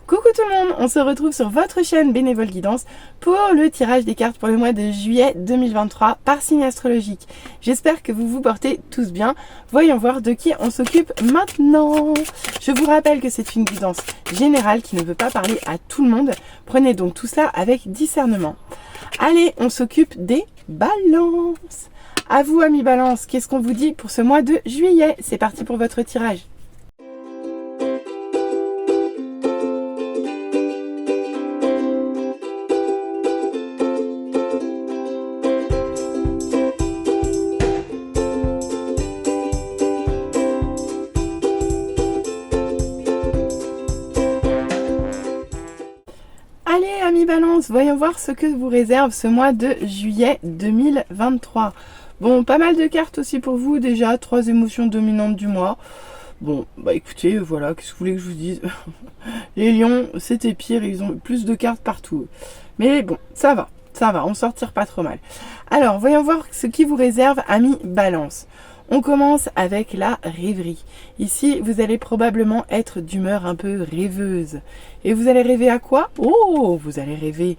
Coucou tout le monde, on se retrouve sur votre chaîne Bénévole Guidance pour le tirage des cartes pour le mois de juillet 2023 par signe astrologique. J'espère que vous vous portez tous bien. Voyons voir de qui on s'occupe maintenant. Je vous rappelle que c'est une guidance générale qui ne veut pas parler à tout le monde. Prenez donc tout cela avec discernement. Allez, on s'occupe des balances. À vous amis balance, qu'est-ce qu'on vous dit pour ce mois de juillet? C'est parti pour votre tirage. Allez amis balance, voyons voir ce que vous réserve ce mois de juillet 2023. Bon, pas mal de cartes aussi pour vous déjà, 3 émotions dominantes du mois. Bon, bah écoutez, voilà, qu'est-ce que vous voulez que je vous dise? Les lions, c'était pire, ils ont plus de cartes partout. Mais bon, ça va, on s'en tire pas trop mal. Alors, voyons voir ce qui vous réserve, amis balance. On commence avec la rêverie. Ici, vous allez probablement être d'humeur un peu rêveuse. Et vous allez rêver à quoi? Oh, vous allez rêver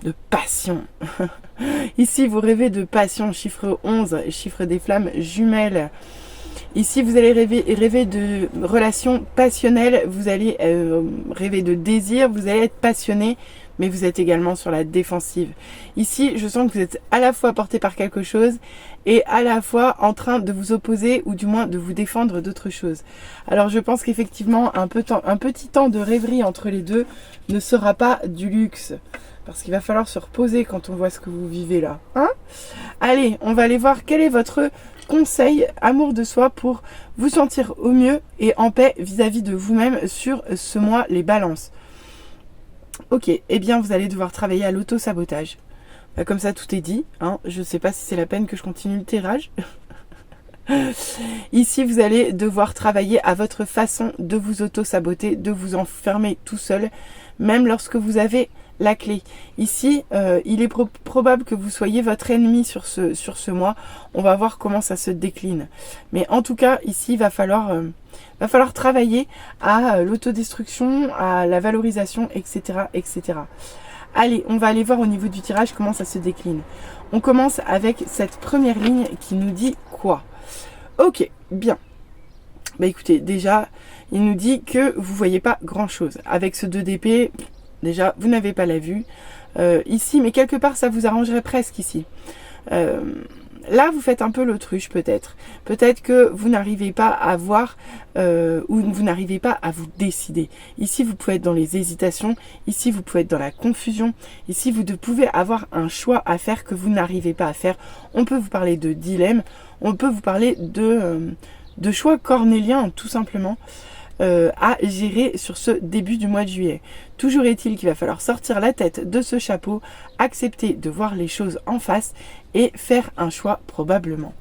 de passion. Ici, vous rêvez de passion, chiffre 11, chiffre des flammes jumelles. Ici, vous allez rêver de relations passionnelles, vous allez rêver de désir, vous allez être passionné, mais vous êtes également sur la défensive. Ici, je sens que vous êtes à la fois porté par quelque chose et à la fois en train de vous opposer ou du moins de vous défendre d'autre chose. Alors, je pense qu'effectivement, un petit temps de rêverie entre les deux ne sera pas du luxe. Parce qu'il va falloir se reposer quand on voit ce que vous vivez là. Hein? Allez, on va aller voir quel est votre conseil amour de soi pour vous sentir au mieux et en paix vis-à-vis de vous-même sur ce mois, les balances. Ok, eh bien vous allez devoir travailler à l'auto-sabotage. Comme ça tout est dit. Hein. Je ne sais pas si c'est la peine que je continue le tirage. Ici, vous allez devoir travailler à votre façon de vous auto-saboter, de vous enfermer tout seul, même lorsque vous avez la clé. Ici, il est probable que vous soyez votre ennemi sur ce mois. On va voir comment ça se décline. Mais en tout cas, ici, il va falloir travailler à l'autodestruction, à la valorisation, etc., etc. Allez, on va aller voir au niveau du tirage comment ça se décline. On commence avec cette première ligne qui nous dit quoi? Ok, bien. Bah écoutez, déjà, il nous dit que vous voyez pas grand-chose. Avec ce 2 d'épée, déjà, vous n'avez pas la vue. Ici, mais quelque part, ça vous arrangerait presque ici. Là, vous faites un peu l'autruche peut-être. Peut-être que vous n'arrivez pas à voir ou vous n'arrivez pas à vous décider. Ici, vous pouvez être dans les hésitations. Ici, vous pouvez être dans la confusion. Ici, vous pouvez avoir un choix à faire que vous n'arrivez pas à faire. On peut vous parler de dilemme. On peut vous parler de choix cornéliens, tout simplement. À gérer sur ce début du mois de juillet. Toujours est-il qu'il va falloir sortir la tête de ce chapeau, accepter de voir les choses en face et faire un choix probablement.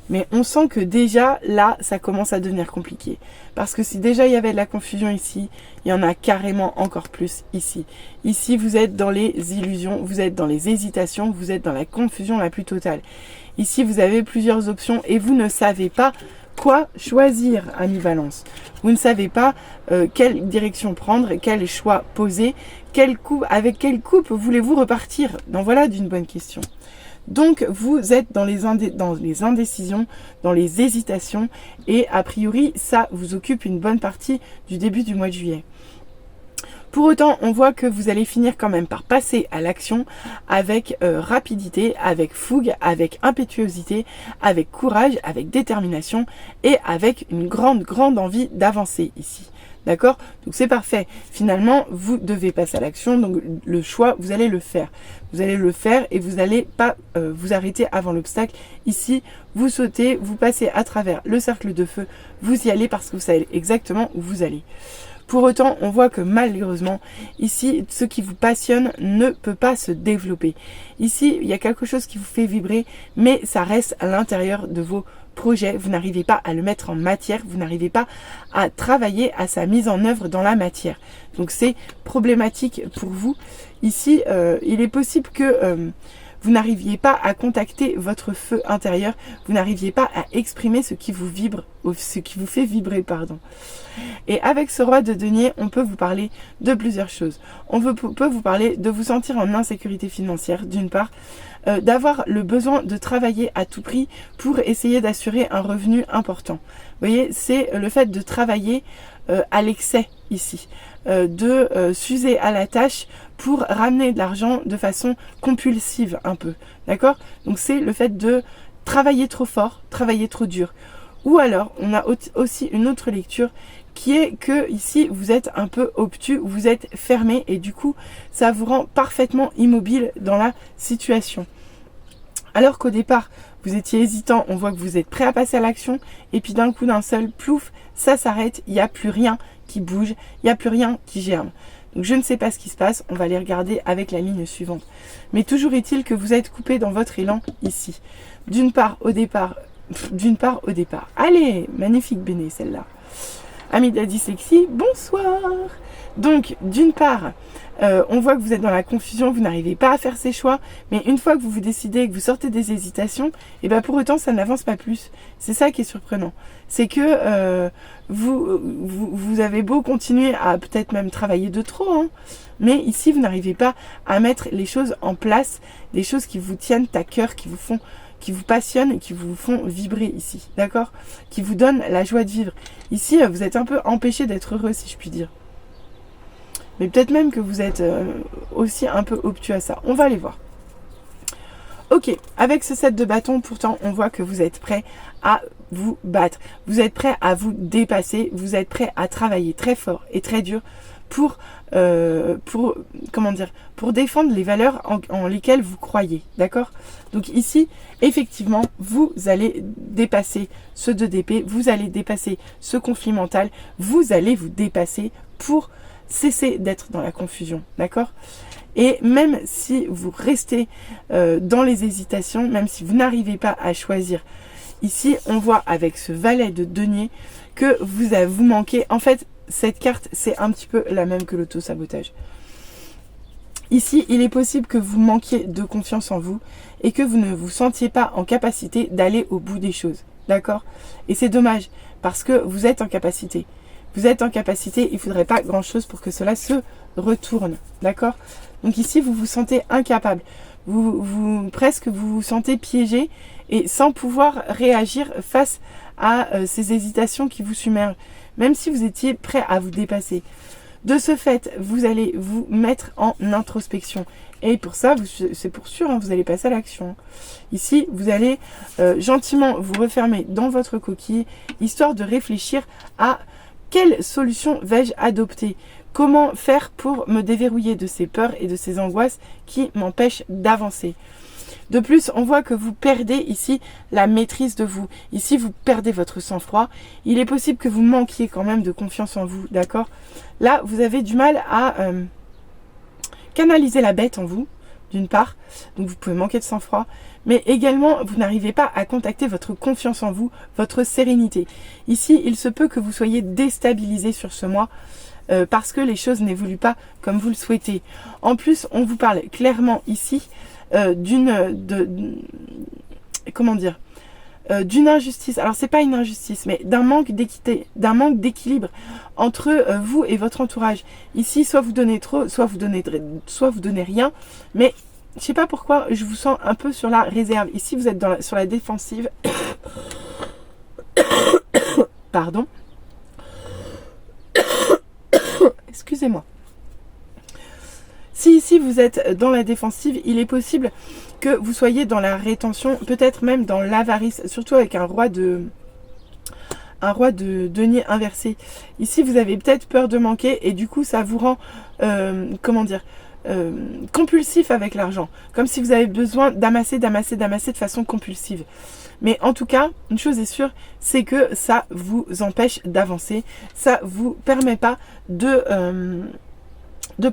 Mais on sent que déjà là, ça commence à devenir compliqué. Parce que si déjà il y avait de la confusion ici, il y en a carrément encore plus ici. Ici, vous êtes dans les illusions, vous êtes dans les hésitations, vous êtes dans la confusion la plus totale. Ici, vous avez plusieurs options et vous ne savez pas quoi choisir, ami balance. Vous ne savez pas quelle direction prendre, quel choix poser, avec quelle coupe voulez-vous repartir? Donc voilà d'une bonne question. Donc vous êtes dans les indécisions, dans les hésitations et a priori ça vous occupe une bonne partie du début du mois de juillet. Pour autant, on voit que vous allez finir quand même par passer à l'action avec rapidité, avec fougue, avec impétuosité, avec courage, avec détermination et avec une grande envie d'avancer ici. D'accord? Donc c'est parfait. Finalement, vous devez passer à l'action. Donc le choix, vous allez le faire. Vous allez le faire et vous n'allez pas vous arrêter avant l'obstacle. Ici, vous sautez, vous passez à travers le cercle de feu. Vous y allez parce que vous savez exactement où vous allez. Pour autant, on voit que malheureusement, ici, ce qui vous passionne ne peut pas se développer. Ici, il y a quelque chose qui vous fait vibrer, mais ça reste à l'intérieur de vos projets. Vous n'arrivez pas à le mettre en matière, vous n'arrivez pas à travailler à sa mise en œuvre dans la matière. Donc c'est problématique pour vous. Ici, il est possible que vous n'arriviez pas à contacter votre feu intérieur, vous n'arriviez pas à exprimer ce qui vous vibre, ou ce qui vous fait vibrer, pardon. Et avec ce roi de denier, on peut vous parler de plusieurs choses. On peut vous parler de vous sentir en insécurité financière, d'une part, d'avoir le besoin de travailler à tout prix pour essayer d'assurer un revenu important. Vous voyez, c'est le fait de travailler à l'excès ici, de s'user à la tâche pour ramener de l'argent de façon compulsive un peu, d'accord? Donc c'est le fait de travailler trop fort, travailler trop dur. Ou alors, on a aussi une autre lecture qui est que ici, vous êtes un peu obtus, vous êtes fermé et du coup, ça vous rend parfaitement immobile dans la situation. Alors qu'au départ, vous étiez hésitant, on voit que vous êtes prêt à passer à l'action et puis d'un coup d'un seul, plouf, ça s'arrête, il n'y a plus rien qui bouge, il n'y a plus rien qui germe. Donc je ne sais pas ce qui se passe, on va les regarder avec la ligne suivante. Mais toujours est-il que vous êtes coupé dans votre élan ici. D'une part au départ. Allez, magnifique Béné celle-là. Amida dit sexy, bonsoir. Donc d'une part, on voit que vous êtes dans la confusion, vous n'arrivez pas à faire ces choix, mais une fois que vous vous décidez, que vous sortez des hésitations, et bien pour autant ça n'avance pas plus. C'est ça qui est surprenant. C'est que vous avez beau continuer à peut-être même travailler de trop, hein, mais ici vous n'arrivez pas à mettre les choses en place, des choses qui vous tiennent à cœur, qui vous passionnent et qui vous font vibrer ici, d'accord? Qui vous donnent la joie de vivre. Ici, vous êtes un peu empêché d'être heureux, si je puis dire. Mais peut-être même que vous êtes aussi un peu obtus à ça. On va aller voir. Ok, avec ce set de bâtons, pourtant, on voit que vous êtes prêt à vous battre. Vous êtes prêt à vous dépasser. Vous êtes prêt à travailler très fort et très dur pour défendre les valeurs en lesquelles vous croyez, d'accord? Donc ici, effectivement, vous allez dépasser ce 2 d'épée, vous allez dépasser ce conflit mental, vous allez vous dépasser pour cesser d'être dans la confusion, d'accord? Et même si vous restez dans les hésitations, même si vous n'arrivez pas à choisir, ici, on voit avec ce valet de denier que vous manquez, en fait, cette carte, c'est un petit peu la même que l'auto-sabotage. Ici, il est possible que vous manquiez de confiance en vous et que vous ne vous sentiez pas en capacité d'aller au bout des choses. D'accord? Et c'est dommage parce que vous êtes en capacité. Vous êtes en capacité, il ne faudrait pas grand-chose pour que cela se retourne. D'accord? Donc ici, vous vous sentez incapable. Presque vous vous sentez piégé et sans pouvoir réagir face à ces hésitations qui vous submergent. Même si vous étiez prêt à vous dépasser. De ce fait, vous allez vous mettre en introspection. Et pour ça, c'est pour sûr, hein, vous allez passer à l'action. Ici, vous allez gentiment vous refermer dans votre coquille, histoire de réfléchir à quelle solution vais-je adopter. Comment faire pour me déverrouiller de ces peurs et de ces angoisses qui m'empêchent d'avancer. De plus, on voit que vous perdez ici la maîtrise de vous. Ici, vous perdez votre sang-froid. Il est possible que vous manquiez quand même de confiance en vous, d'accord? Là, vous avez du mal à canaliser la bête en vous, d'une part. Donc, vous pouvez manquer de sang-froid. Mais également, vous n'arrivez pas à contacter votre confiance en vous, votre sérénité. Ici, il se peut que vous soyez déstabilisé sur ce mois. Parce que les choses n'évoluent pas comme vous le souhaitez. En plus, on vous parle clairement ici d'une injustice. Alors c'est pas une injustice, mais d'un manque d'équité, d'un manque d'équilibre entre vous et votre entourage. Ici, soit vous donnez trop, soit vous donnez rien. Mais je sais pas pourquoi, je vous sens un peu sur la réserve. Ici, vous êtes sur la défensive. Pardon. Excusez-moi. Si ici vous êtes dans la défensive, il est possible que vous soyez dans la rétention, peut-être même dans l'avarice, surtout avec un roi de denier inversé. Ici, vous avez peut-être peur de manquer et du coup, ça vous rend, compulsif avec l'argent. Comme si vous avez besoin d'amasser de façon compulsive. Mais en tout cas, une chose est sûre, c'est que ça vous empêche d'avancer. Ça vous permet pas de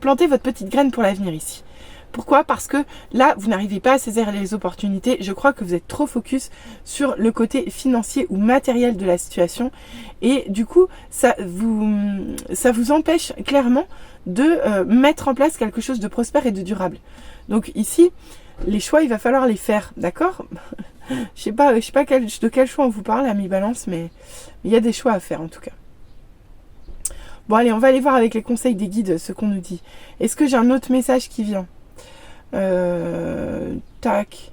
planter votre petite graine pour l'avenir ici. Pourquoi? Parce que là, vous n'arrivez pas à saisir les opportunités. Je crois que vous êtes trop focus sur le côté financier ou matériel de la situation. Et du coup, ça vous empêche clairement de mettre en place quelque chose de prospère et de durable. Donc ici, les choix, il va falloir les faire, d'accord? Je sais pas de quel choix on vous parle, ami Balance, mais il y a des choix à faire en tout cas. Bon, allez, on va aller voir avec les conseils des guides ce qu'on nous dit. Est-ce que j'ai un autre message qui vient? Tac.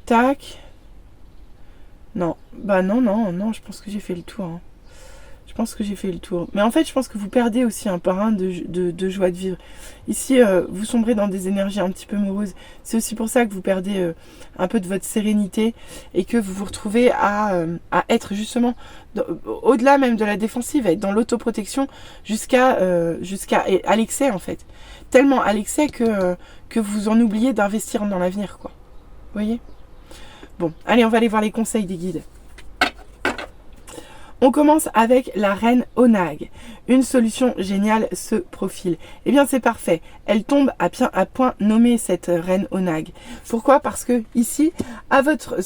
Tac. Non. Bah non, je pense que j'ai fait le tour. Hein. Je pense que j'ai fait le tour. Mais en fait, je pense que vous perdez aussi un parrain de joie de vivre. Ici, vous sombrez dans des énergies un petit peu moroses. C'est aussi pour ça que vous perdez un peu de votre sérénité et que vous vous retrouvez à être justement, au-delà même de la défensive, à être dans l'autoprotection jusqu'à à l'excès en fait. Tellement à l'excès que vous en oubliez d'investir dans l'avenir, quoi. Vous voyez? Bon, allez, on va aller voir les conseils des guides. On commence avec la reine Onag. Une solution géniale se profile. Eh bien, c'est parfait. Elle tombe à point nommé, cette reine Onag. Pourquoi? Parce que ici, à votre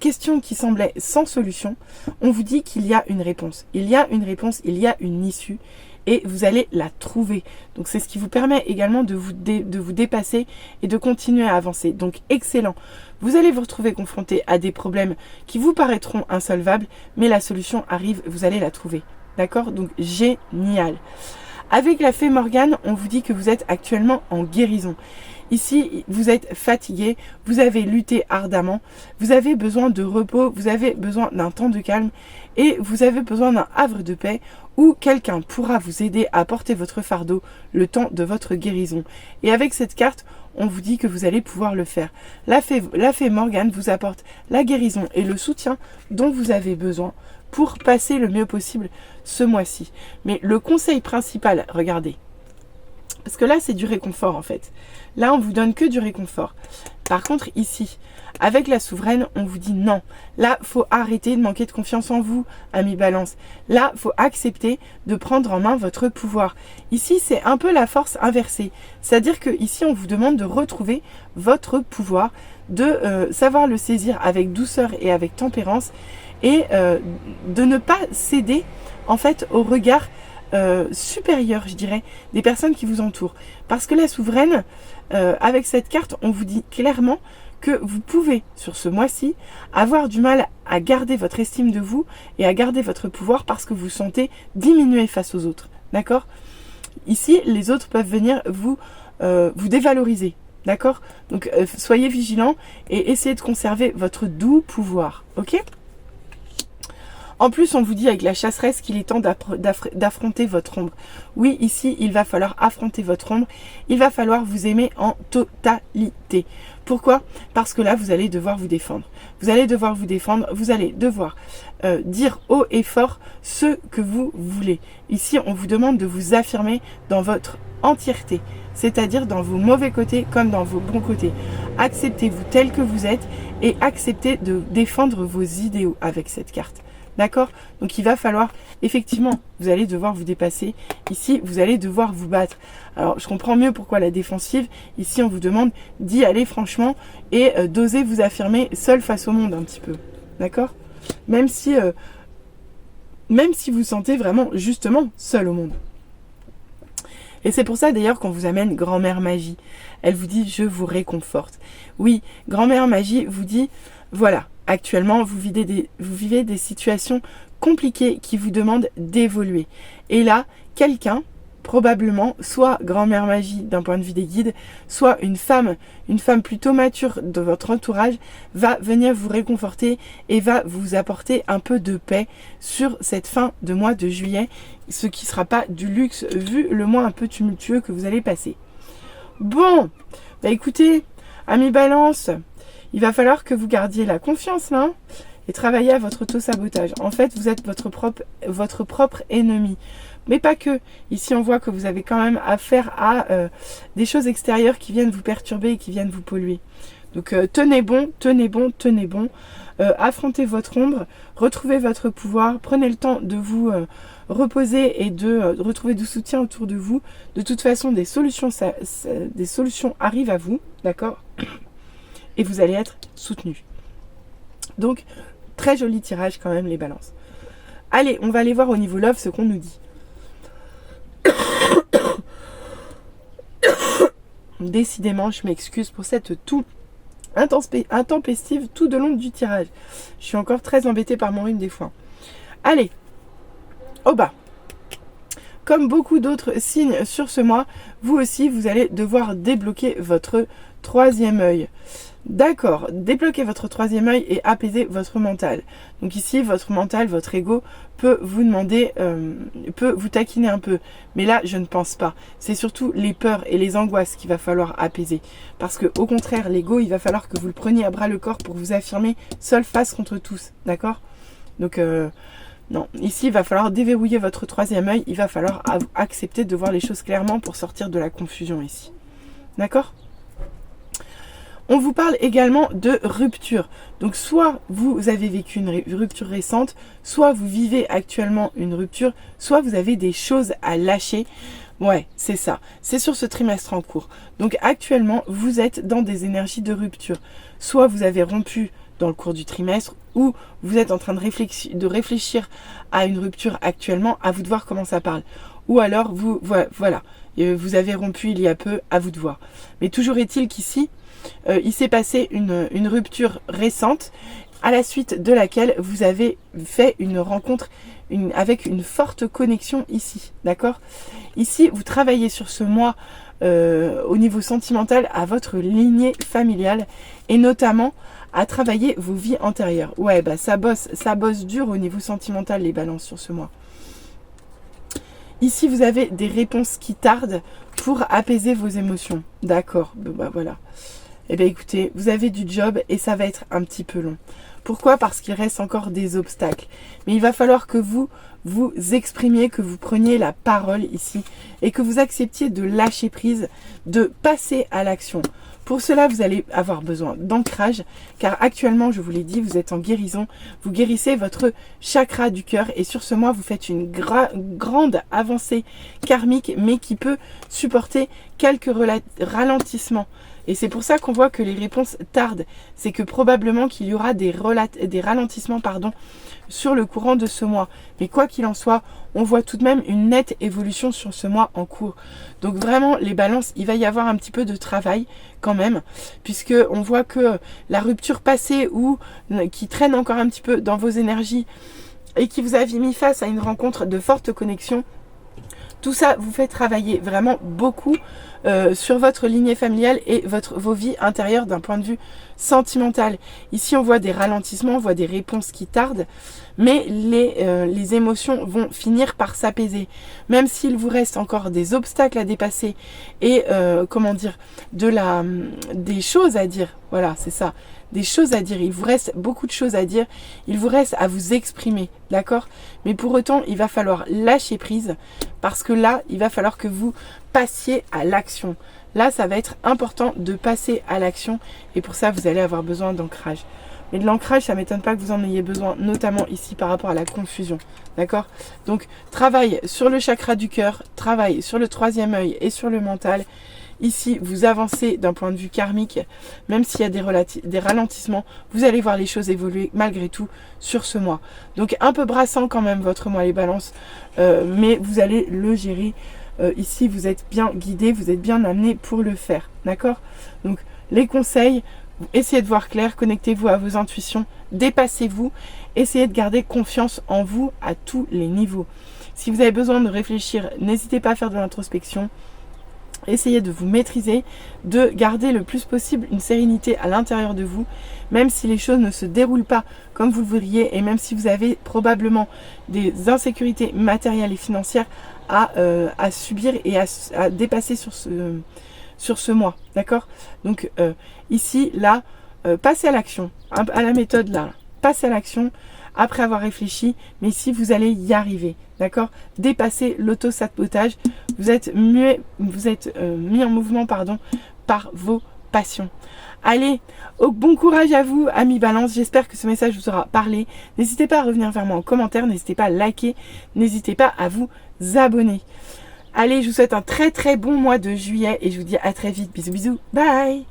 question qui semblait sans solution, on vous dit qu'il y a une réponse. Il y a une réponse, il y a une issue. Et vous allez la trouver. Donc, c'est ce qui vous permet également de vous dépasser et de continuer à avancer. Donc, excellent. Vous allez vous retrouver confronté à des problèmes qui vous paraîtront insolvables, mais la solution arrive, vous allez la trouver. D'accord? Donc, génial. Avec la fée Morgane, on vous dit que vous êtes actuellement en guérison. Ici, vous êtes fatigué, vous avez lutté ardemment, vous avez besoin de repos, vous avez besoin d'un temps de calme et vous avez besoin d'un havre de paix où quelqu'un pourra vous aider à porter votre fardeau le temps de votre guérison. Et avec cette carte, on vous dit que vous allez pouvoir le faire. La fée Morgane vous apporte la guérison et le soutien dont vous avez besoin pour passer le mieux possible ce mois-ci. Mais le conseil principal, regardez, parce que là c'est du réconfort en fait. Là on vous donne que du réconfort. Par contre ici, avec la souveraine, on vous dit non. Là, faut arrêter de manquer de confiance en vous, ami Balance. Là, faut accepter de prendre en main votre pouvoir. Ici, c'est un peu la force inversée. C'est-à-dire que ici, on vous demande de retrouver votre pouvoir, de savoir le saisir avec douceur et avec tempérance, et de ne pas céder en fait au regard supérieur, je dirais, des personnes qui vous entourent. Parce que la souveraine, avec cette carte, on vous dit clairement que vous pouvez, sur ce mois-ci, avoir du mal à garder votre estime de vous et à garder votre pouvoir parce que vous vous sentez diminuer face aux autres. D'accord? Ici, les autres peuvent venir vous dévaloriser. D'accord? Donc, soyez vigilants et essayez de conserver votre doux pouvoir. Ok? En plus, on vous dit avec la chasseresse qu'il est temps d'affronter votre ombre. Oui, ici, il va falloir affronter votre ombre. Il va falloir vous aimer en totalité. Pourquoi? Parce que là, vous allez devoir vous défendre. Vous allez devoir vous défendre. Vous allez devoir dire haut et fort ce que vous voulez. Ici, on vous demande de vous affirmer dans votre entièreté. C'est-à-dire dans vos mauvais côtés comme dans vos bons côtés. Acceptez-vous tel que vous êtes et acceptez de défendre vos idéaux avec cette carte. D'accord? Donc il va falloir, effectivement, vous allez devoir vous dépasser. Ici, vous allez devoir vous battre. Alors, je comprends mieux pourquoi la défensive. Ici, on vous demande d'y aller franchement et d'oser vous affirmer seul face au monde un petit peu. D'accord? Même si vous sentez vraiment, justement, seul au monde. Et c'est pour ça d'ailleurs qu'on vous amène Grand-Mère Magie. Elle vous dit, je vous réconforte. Oui, Grand-Mère Magie vous dit, voilà. Actuellement, vous vivez des situations compliquées qui vous demandent d'évoluer. Et là, quelqu'un, probablement, soit Grand-Mère Magie d'un point de vue des guides, soit une femme plutôt mature de votre entourage, va venir vous réconforter et va vous apporter un peu de paix sur cette fin de mois de juillet, ce qui ne sera pas du luxe vu le mois un peu tumultueux que vous allez passer. Bon, bah écoutez, amis Balance, il va falloir que vous gardiez la confiance là et travailler à votre auto-sabotage. En fait, vous êtes votre propre ennemi. Mais pas que. Ici, on voit que vous avez quand même affaire à des choses extérieures qui viennent vous perturber et qui viennent vous polluer. Donc, tenez bon. Affrontez votre ombre, retrouvez votre pouvoir, prenez le temps de vous reposer et de retrouver du soutien autour de vous. De toute façon, des solutions arrivent à vous, d'accord ? Et vous allez être soutenu. Donc, très joli tirage quand même, les balances. Allez, on va aller voir au niveau love ce qu'on nous dit. Décidément, je m'excuse pour cette toux intempestive tout au long du tirage. Je suis encore très embêtée par mon rhume des fois. Allez, au bas. Comme beaucoup d'autres signes sur ce mois, vous aussi, vous allez devoir débloquer votre troisième œil. D'accord, débloquer votre troisième œil et apaiser votre mental. Donc ici, votre mental, votre ego peut vous demander, peut vous taquiner un peu. Mais là, je ne pense pas. C'est surtout les peurs et les angoisses qu'il va falloir apaiser. Parce que au contraire, l'ego, il va falloir que vous le preniez à bras le corps pour vous affirmer seul face contre tous. D'accord? Donc, non, ici il va falloir déverrouiller votre troisième œil, il va falloir accepter de voir les choses clairement pour sortir de la confusion ici. D'accord? On vous parle également de rupture. Donc soit vous avez vécu une rupture récente, soit vous vivez actuellement une rupture, soit vous avez des choses à lâcher. Ouais, c'est ça. C'est sur ce trimestre en cours. Donc actuellement, vous êtes dans des énergies de rupture. Soit vous avez rompu dans le cours du trimestre, ou vous êtes en train de réfléchir à une rupture actuellement, à vous de voir comment ça parle. Ou alors, voilà, vous avez rompu il y a peu, à vous de voir. Mais toujours est-il qu'ici, il s'est passé une rupture récente, à la suite de laquelle vous avez fait une rencontre avec une forte connexion ici, d'accord? Ici, vous travaillez sur ce mois au niveau sentimental à votre lignée familiale et notamment à travailler vos vies antérieures. Ouais, bah ça bosse dur au niveau sentimental les balances sur ce mois. Ici, vous avez des réponses qui tardent pour apaiser vos émotions. D'accord, bah voilà. Eh bien écoutez, vous avez du job et ça va être un petit peu long. Pourquoi? Parce qu'il reste encore des obstacles. Mais il va falloir que vous vous exprimiez, que vous preniez la parole ici et que vous acceptiez de lâcher prise, de passer à l'action. Pour cela, vous allez avoir besoin d'ancrage, car actuellement, je vous l'ai dit, vous êtes en guérison. Vous guérissez votre chakra du cœur et sur ce mois, vous faites une grande avancée karmique, mais qui peut supporter quelques ralentissements. Et c'est pour ça qu'on voit que les réponses tardent. C'est que probablement qu'il y aura des ralentissements sur le courant de ce mois. Mais quoi qu'il en soit, on voit tout de même une nette évolution sur ce mois en cours. Donc vraiment, les balances, il va y avoir un petit peu de travail quand même, puisque on voit que la rupture passée ou qui traîne encore un petit peu dans vos énergies et qui vous a mis face à une rencontre de forte connexion, tout ça vous fait travailler vraiment beaucoup sur votre lignée familiale et vos vies intérieures d'un point de vue sentimental. Ici, on voit des ralentissements, on voit des réponses qui tardent, mais les émotions vont finir par s'apaiser. Même s'il vous reste encore des obstacles à dépasser et des choses à dire. Voilà, c'est ça. Des choses à dire, il vous reste beaucoup de choses à dire, il vous reste à vous exprimer, d'accord? Mais pour autant, il va falloir lâcher prise, parce que là, il va falloir que vous passiez à l'action. Là, ça va être important de passer à l'action, et pour ça, vous allez avoir besoin d'ancrage. Mais de l'ancrage, ça ne m'étonne pas que vous en ayez besoin, notamment ici par rapport à la confusion, d'accord? Donc, travail sur le chakra du cœur, travail sur le troisième œil et sur le mental. Ici, vous avancez d'un point de vue karmique, même s'il y a des ralentissements, vous allez voir les choses évoluer malgré tout sur ce mois. Donc un peu brassant quand même votre mois les balances, mais vous allez le gérer. Ici, vous êtes bien guidé, vous êtes bien amené pour le faire, d'accord? Donc les conseils, essayez de voir clair, connectez-vous à vos intuitions, dépassez-vous, essayez de garder confiance en vous à tous les niveaux. Si vous avez besoin de réfléchir, n'hésitez pas à faire de l'introspection. Essayez de vous maîtriser, de garder le plus possible une sérénité à l'intérieur de vous, même si les choses ne se déroulent pas comme vous le voudriez et même si vous avez probablement des insécurités matérielles et financières à subir et à dépasser sur ce mois, d'accord? Donc ici, là, passez à l'action, à la méthode là, passez à l'action après avoir réfléchi, mais ici vous allez y arriver, d'accord? Dépasser l'auto-sabotage, vous êtes mis en mouvement par vos passions. Allez, bon courage à vous, amis Balance, j'espère que ce message vous aura parlé. N'hésitez pas à revenir vers moi en commentaire, n'hésitez pas à liker, n'hésitez pas à vous abonner. Allez, je vous souhaite un très très bon mois de juillet et je vous dis à très vite, bisous bisous, bye!